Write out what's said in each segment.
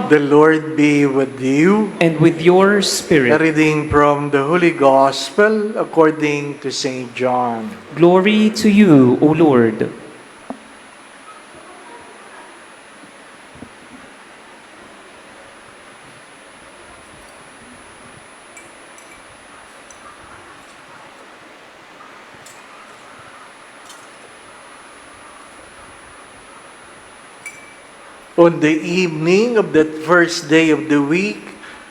The Lord be with you. And with your A spirit. reading from the Holy Gospel according to St. John. Glory to you, O Lord. On the evening of that first day of the week,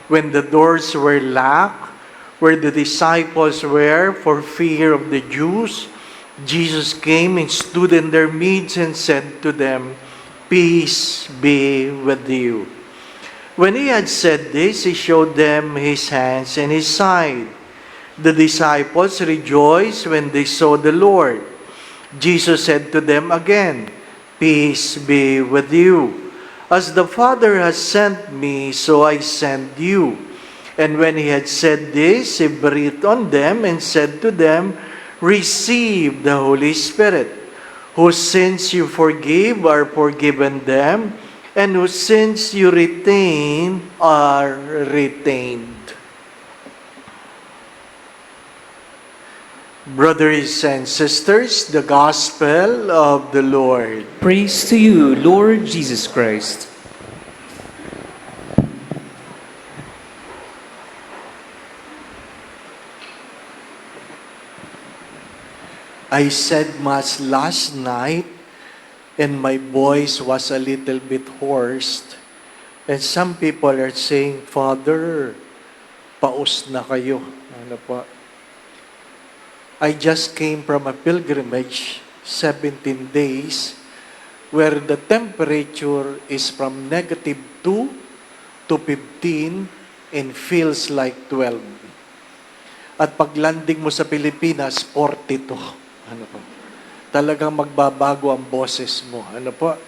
when the doors were locked, where the disciples were for fear of the Jews, Jesus came and stood in their midst and said to them, "Peace be with you." When he had said this, he showed them his hands and his side. The disciples rejoiced when they saw the Lord. Jesus said to them again, "Peace be with you. As the Father has sent me, so I send you." And when he had said this, he breathed on them and said to them, "Receive the Holy Spirit. Whose sins you forgive are forgiven them, and whose sins you retain are retained." Brothers and sisters, the Gospel of the Lord. Praise to you, Lord Jesus Christ. I said Mass last night and my voice was a little bit hoarse. And some people are saying, "Father, paus na kayo." Ano po? I just came from a pilgrimage, 17 days, where the temperature is from -2 to 15 and feels like 12. At pag landing mo sa Pilipinas, 42. Ano po? Talagang magbabago ang boses mo. Ano po?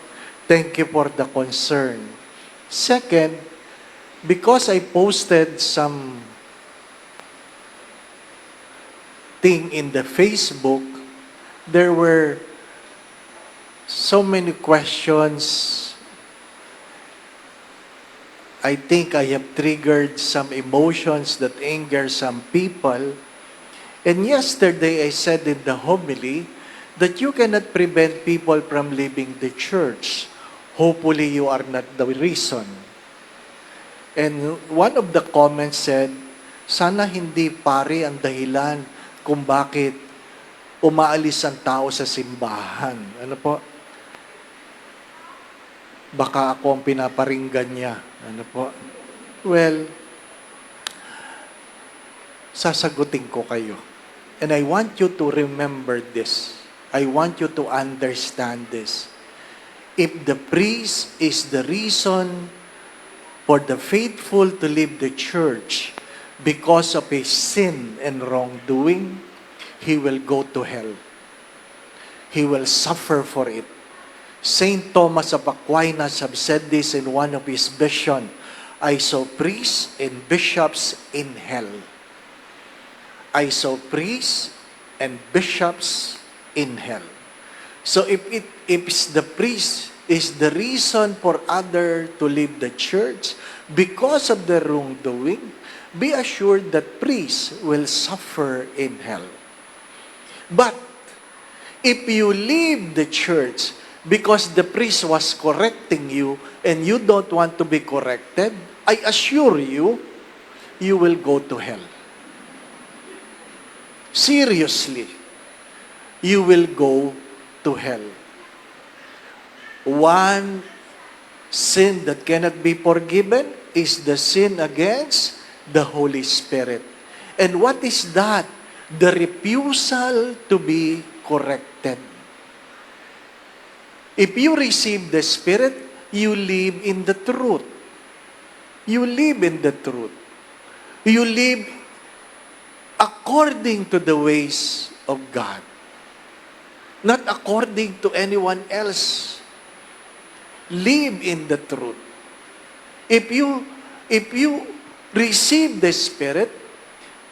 Thank you for the concern. Second, because I posted some thing in the Facebook, there were so many questions. I think I have triggered some emotions that anger some people. And yesterday I said in the homily that you cannot prevent people from leaving the church. Hopefully you are not the reason. And one of the comments said, sana hindi pare ang dahilan kung bakit umaalis ang tao sa simbahan. Ano po? Baka ako ang pinaparinggan niya. Ano po? Well, sasagutin ko kayo. And I want you to remember this. I want you to understand this. If the priest is the reason for the faithful to leave the church because of his sin and wrongdoing, he will go to hell. He will suffer for it. Saint Thomas of Aquinas have said this in one of his visions. I saw priests and bishops in hell. I saw priests and bishops in hell. So if the priest is the reason for others to leave the church because of their wrongdoing, be assured that priests will suffer in hell. But if you leave the church because the priest was correcting you and you don't want to be corrected, I assure you, you will go to hell. Seriously, you will go to hell. One sin that cannot be forgiven is the sin against the Holy Spirit. And what is that? The refusal to be corrected. If you receive the Spirit, you live in the truth. You live in the truth. You live according to the ways of God. Not according to anyone else. Live in the truth. If you receive the Spirit,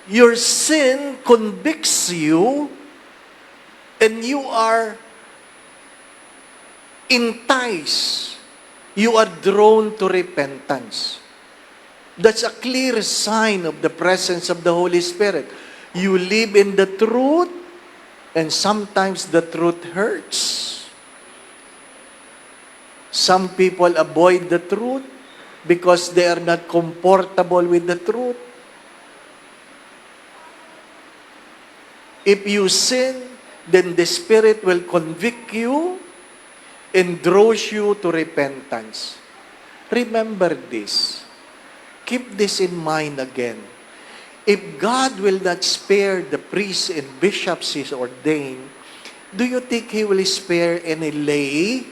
your sin convicts you and you are enticed. You are drawn to repentance. That's a clear sign of the presence of the Holy Spirit. You live in the truth, and sometimes the truth hurts. Some people avoid the truth because they are not comfortable with the truth. If you sin, then the Spirit will convict you and draws you to repentance. Remember this. Keep this in mind again. If God will not spare the priests and bishops He ordained, do you think He will spare any lay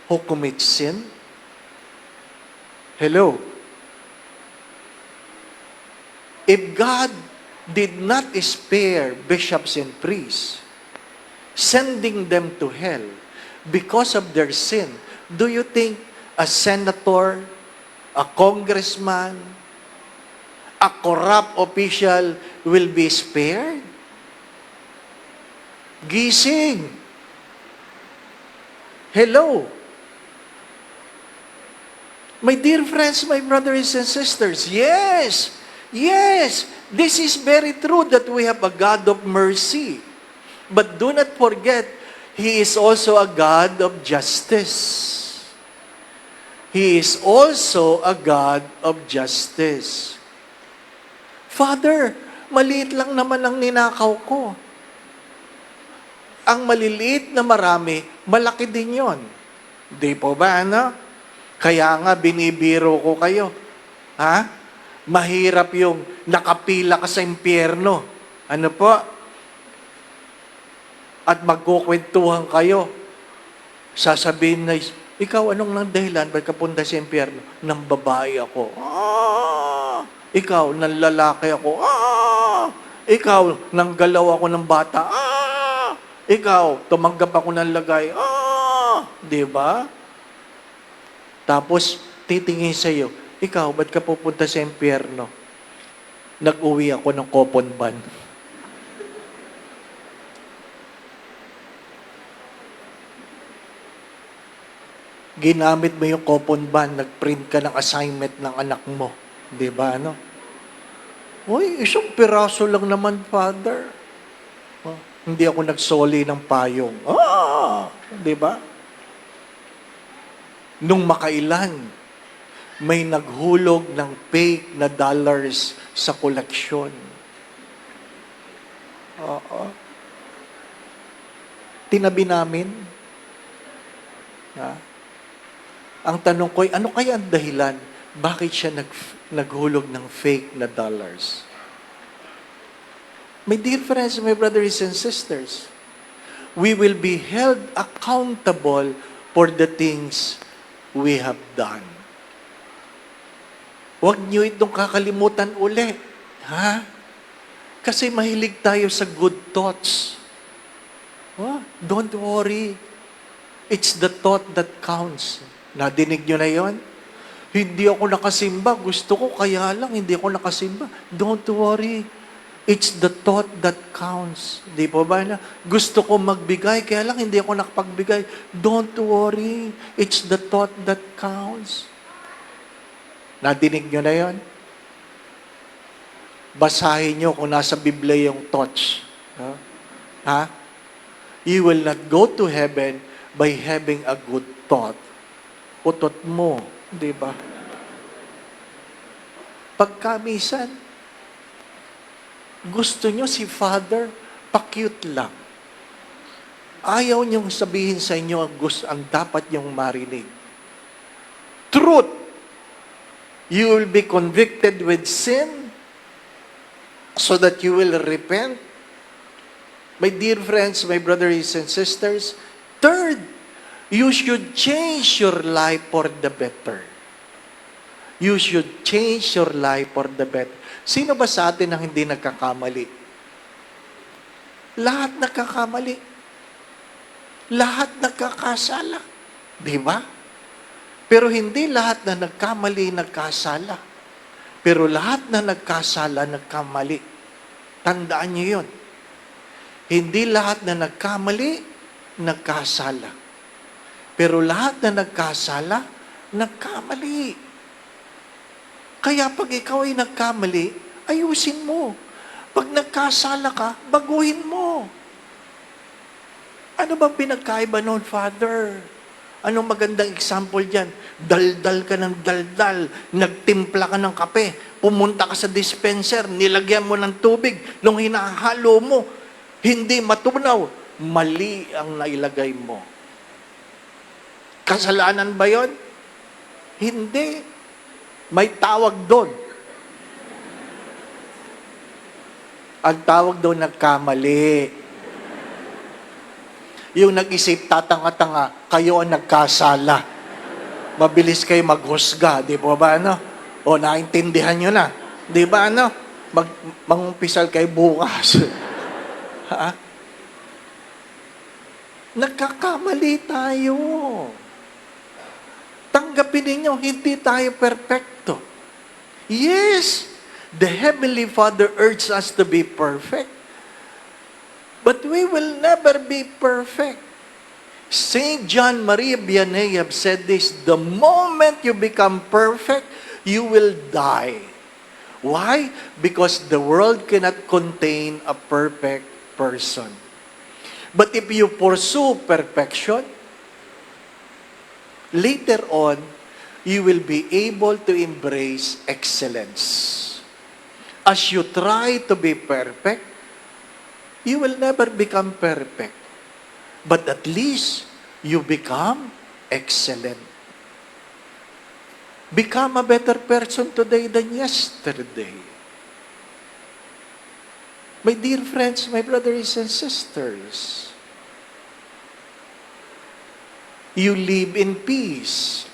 who commits sin? Hello? If God did not spare bishops and priests, sending them to hell because of their sin, do you think a senator, a congressman, a corrupt official will be spared? Gising. Hello. My dear friends, my brothers and sisters, yes, this is very true that we have a God of mercy. But do not forget, He is also a God of justice. He is also a God of justice. Father, maliit lang naman ang ninakaw ko. Ang maliliit na marami, malaki din yon. Di po ba, ano? Kaya nga, binibiro ko kayo. Ha? Mahirap yung nakapila ka sa impyerno. Ano po? At magkukwentuhan kayo. Sasabihin na, ikaw anong nang dahilan? Ba't ka punta sa impyerno? Nang babae ako. Ikaw, nang lalaki ako. Ikaw, nang galaw ako ng bata. Ikaw, tumanggap ako ng lagay. Di ba? Tapos, titingin sa'yo, ikaw, ba't ka pupunta sa impyerno? Nag-uwi ako ng coupon ban. Ginamit mo yung coupon ban, nag-print ka ng assignment ng anak mo. Di ba, ano? Uy, isang piraso lang naman, Father. Hindi ako nagsoli ng payong. Di ba? Nung makailan, may naghulog ng fake na dollars sa koleksyon. Tinabi namin. Ang tanong ko ay, ano kaya ang dahilan? Bakit siya naghulog ng fake na dollars? My dear friends, my brothers and sisters, we will be held accountable for the things we have done. Huwag niyo itong kakalimutan uli. Ha? Kasi mahilig tayo sa good thoughts. Don't worry. It's the thought that counts. Nadinig niyo na yon? Hindi ako nakasimba. Gusto ko, kaya lang hindi ako nakasimba. Don't worry. It's the thought that counts. Di po ba na? Gusto ko magbigay, kaya lang hindi ako nakapagbigay. Don't worry. It's the thought that counts. Nadinig nyo na yon? Basahin nyo kung nasa Biblia yung thoughts. Ha? You will not go to heaven by having a good thought. Utot mo. Di ba? Pagkamisan, gusto nyo si Father, pa-cute lang. Ayaw niyong sabihin sa inyo ang dapat niyong marinig. Truth. You will be convicted with sin so that you will repent. My dear friends, my brothers and sisters, third, you should change your life for the better. You should change your life for the better. Sino ba sa atin ang hindi nagkakamali? Lahat nagkakamali. Lahat nagkakasala. Di ba? Pero hindi lahat na nagkamali, nagkasala. Pero lahat na nagkasala, nagkamali. Tandaan niyo yun. Hindi lahat na nagkamali, nagkasala. Pero lahat na nagkasala, nagkamali. Kaya pag ikaw ay nagkamali, ayusin mo. Pag nagkasala ka, baguhin mo. Ano bang pinagkaiba noon, Father? Anong magandang example dyan? Daldal ka ng daldal, nagtimpla ka ng kape, pumunta ka sa dispenser, nilagyan mo ng tubig, nung hinahalo mo, hindi matunaw, mali ang nailagay mo. Kasalanan ba yon? Hindi. May tawag doon. Ang tawag doon, nagkamali. Yung nag-isip, tatanga-tanga, kayo ang nagkasala. Mabilis kayo maghusga, di ba ano? O, naintindihan nyo na. Di ba ano? Mangumpisal kayo bukas. Ha? Nagkakamali tayo. Tanggapin ninyo, hindi tayo perfecto. Yes, the Heavenly Father urges us to be perfect. But we will never be perfect. Saint John Maria Vianney have said this, the moment you become perfect, you will die. Why? Because the world cannot contain a perfect person. But if you pursue perfection, later on, you will be able to embrace excellence. As you try to be perfect, you will never become perfect. But at least, you become excellent. Become a better person today than yesterday. My dear friends, my brothers and sisters, you live in peace.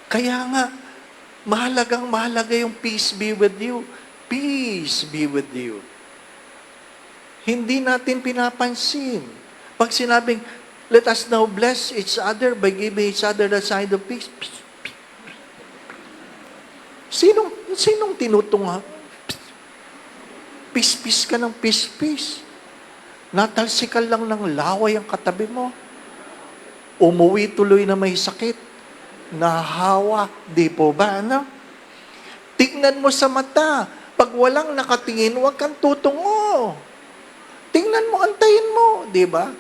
Kaya nga, mahalaga yung peace be with you. Peace be with you. Hindi natin pinapansin. Pag sinabing, let us now bless each other by giving each other the sign of peace. Sinong tinutunga? Peace ka ng peace. Natalsikal lang ng laway ang katabi mo. Umuwi tuloy na may sakit. Nahawa. Di po ba, ano? Tingnan mo sa mata. Pag walang nakatingin, huwag kang tutungo. Tingnan mo, antayin mo, di ba?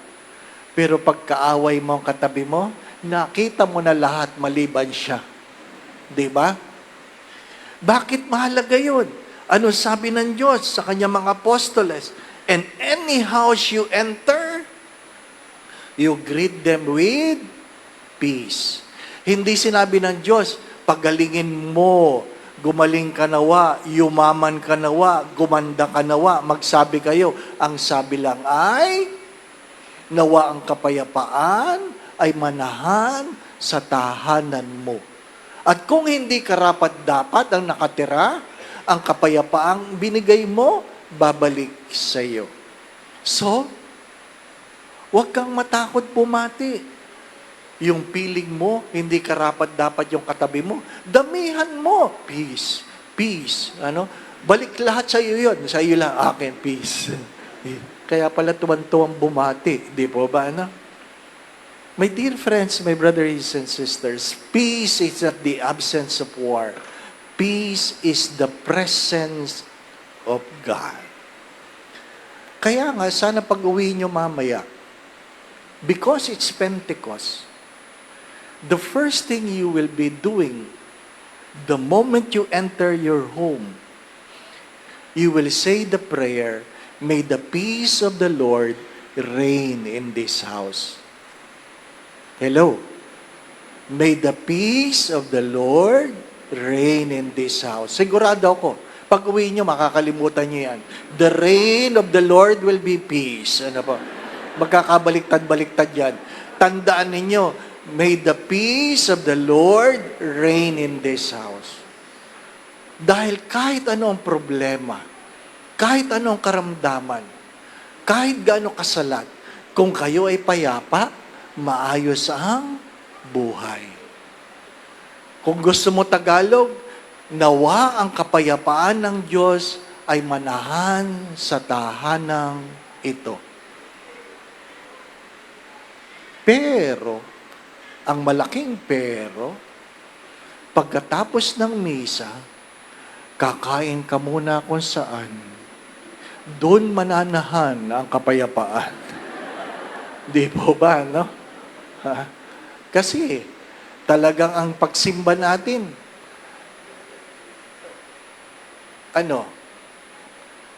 Pero pagkaaway mo ang katabi mo, nakita mo na lahat maliban siya. Di ba? Bakit mahalaga yun? Ano sabi ng Diyos sa kanyang mga apostoles? And any house you enter, you greet them with peace. Hindi sinabi ng Diyos, pagalingin mo, gumaling ka nawa, yumaman ka nawa, gumanda ka nawa, magsabi kayo. Ang sabi lang ay, nawa ang kapayapaan ay manahan sa tahanan mo. At kung hindi karapat-dapat ang nakatira, ang kapayapaang binigay mo, babalik sa iyo. So, huwag kang matakot bumati. Yung piling mo, hindi karapat-dapat yung katabi mo, damihan mo. Peace. Ano? Balik lahat sa iyo yun. Sa iyo lang, akin, peace. Kaya pala tuwan-tuwang bumati. Di po ba, ano? My dear friends, my brothers and sisters, peace is not the absence of war. Peace is the presence of God. Kaya nga, sana pag-uwi nyo mamaya, because it's Pentecost, the first thing you will be doing, the moment you enter your home, you will say the prayer, may the peace of the Lord reign in this house. Hello? May the peace of the Lord reign in this house. Sigurado ako, pag uwi nyo, makakalimutan nyo yan. The reign of the Lord will be peace. Ano po? Magkakabaliktad-baliktad yan. Tandaan ninyo, may the peace of the Lord reign in this house. Dahil kahit ano ang problema, kahit ano ang karamdaman, kahit gaano kasalat, kung kayo ay payapa, maayos ang buhay. Kung gusto mo Tagalog, nawa ang kapayapaan ng Diyos ay manahan sa tahanang ito. Pero, ang malaking pero, pagkatapos ng misa, kakain ka muna kung saan, doon mananahan ang kapayapaan. Di po ba, no? Ha? Kasi, talagang ang pagsimba natin,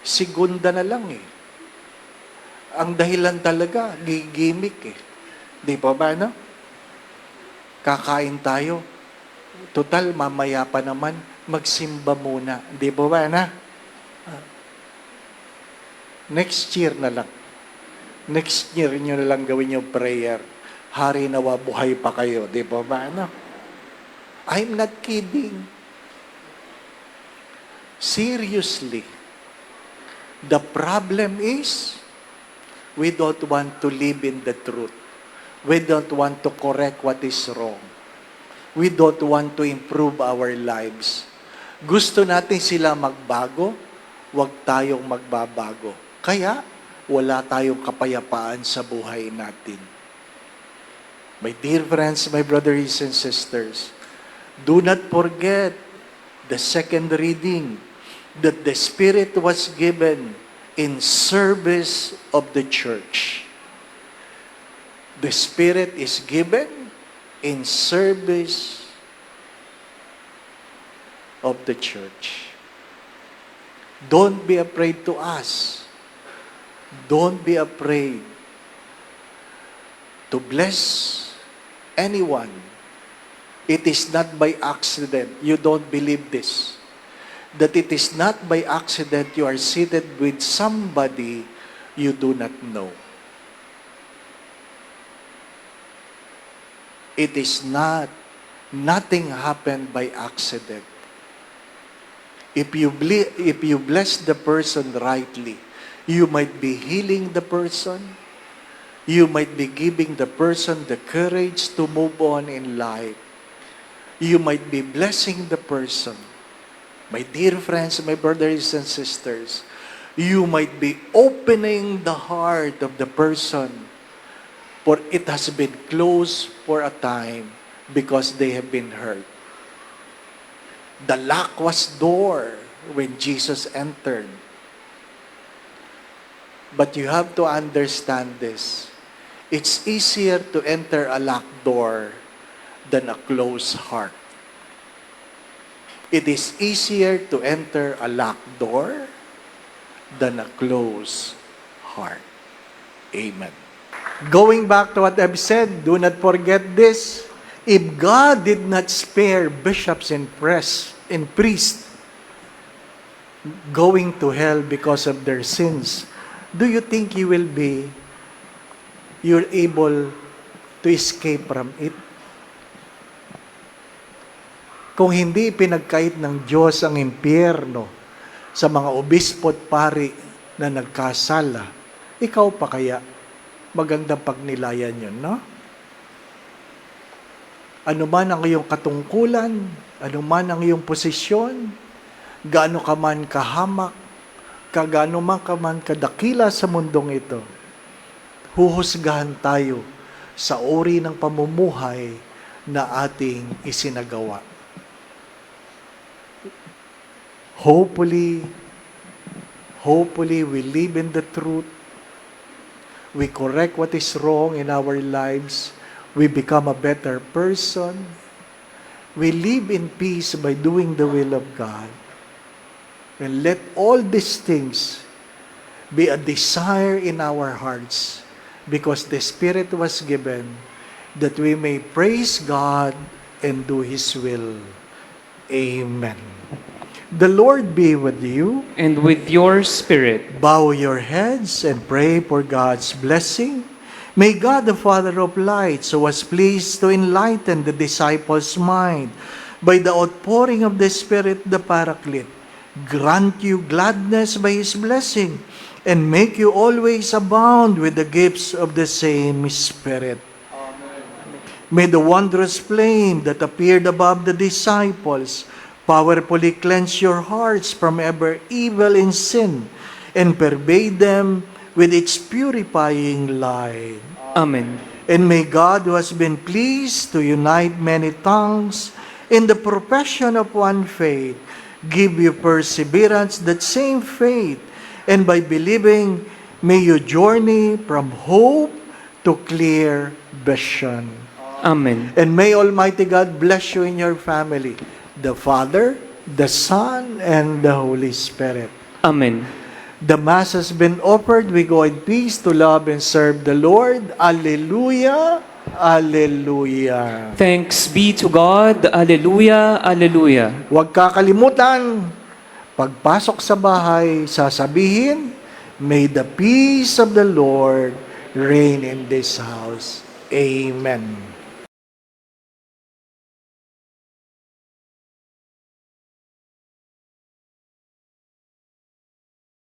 segunda na lang eh. Ang dahilan talaga, gimmick eh. Di po ba, no? Kakain tayo. Total, mamaya pa naman, magsimba muna. Di po ba, na? Next year na lang. Next year nyo na lang gawin yung prayer. Hari nawa buhay pa kayo. Di po ba, no? I'm not kidding. Seriously. The problem is, we don't want to live in the truth. We don't want to correct what is wrong. We don't want to improve our lives. Gusto natin sila magbago, wag tayong magbabago. Kaya, wala tayong kapayapaan sa buhay natin. My dear friends, my brothers and sisters, do not forget the second reading that the Spirit was given in service of the church. The Spirit is given in service of the church. Don't be afraid to ask. Don't be afraid to bless anyone. It is not by accident. You don't believe this. That it is not by accident you are seated with somebody you do not know. It is not. Nothing happened by accident. If you bless the person rightly, you might be healing the person. You might be giving the person the courage to move on in life. You might be blessing the person. My dear friends, my brothers and sisters, you might be opening the heart of the person, for it has been closed for a time because they have been hurt. The lock was door when Jesus entered. But you have to understand this. It's easier to enter a locked door than a closed heart. It is easier to enter a locked door than a closed heart. Amen. Going back to what I've said, do not forget this. If God did not spare bishops and priests going to hell because of their sins, do you think you're able to escape from it? Kung hindi pinagkait ng Diyos ang impyerno sa mga obispo at pari na nagkasala, ikaw pa kaya? Magandang pagnilayan yun, no? Ano man ang iyong katungkulan, ano man ang iyong posisyon, gaano ka man kahamak, gaano man ka man kadakila sa mundong ito, huhusgahan tayo sa uri ng pamumuhay na ating isinagawa. Hopefully, we live in the truth. We correct what is wrong in our lives. We become a better person. We live in peace by doing the will of God. And let all these things be a desire in our hearts, because the Spirit was given that we may praise God and do His will. Amen. The Lord be with you. And with your spirit. Bow your heads and pray for God's blessing. May God, the Father of lights, who was pleased to enlighten the disciples' mind by the outpouring of the Spirit, the Paraclete, grant you gladness by His blessing, and make you always abound with the gifts of the same Spirit. Amen. May the wondrous flame that appeared above the disciples powerfully cleanse your hearts from ever evil and sin, and pervade them with its purifying light. Amen. And may God, who has been pleased to unite many tongues in the profession of one faith, give you perseverance, that same faith, and by believing, may you journey from hope to clear vision. Amen. And may Almighty God bless you in your family, the Father, the Son, and the Holy Spirit. Amen. The Mass has been offered. We go in peace to love and serve the Lord. Alleluia. Alleluia. Thanks be to God. Alleluia. Alleluia. Huwag kakalimutan, pagpasok sa bahay, sasabihin, may the peace of the Lord reign in this house. Amen.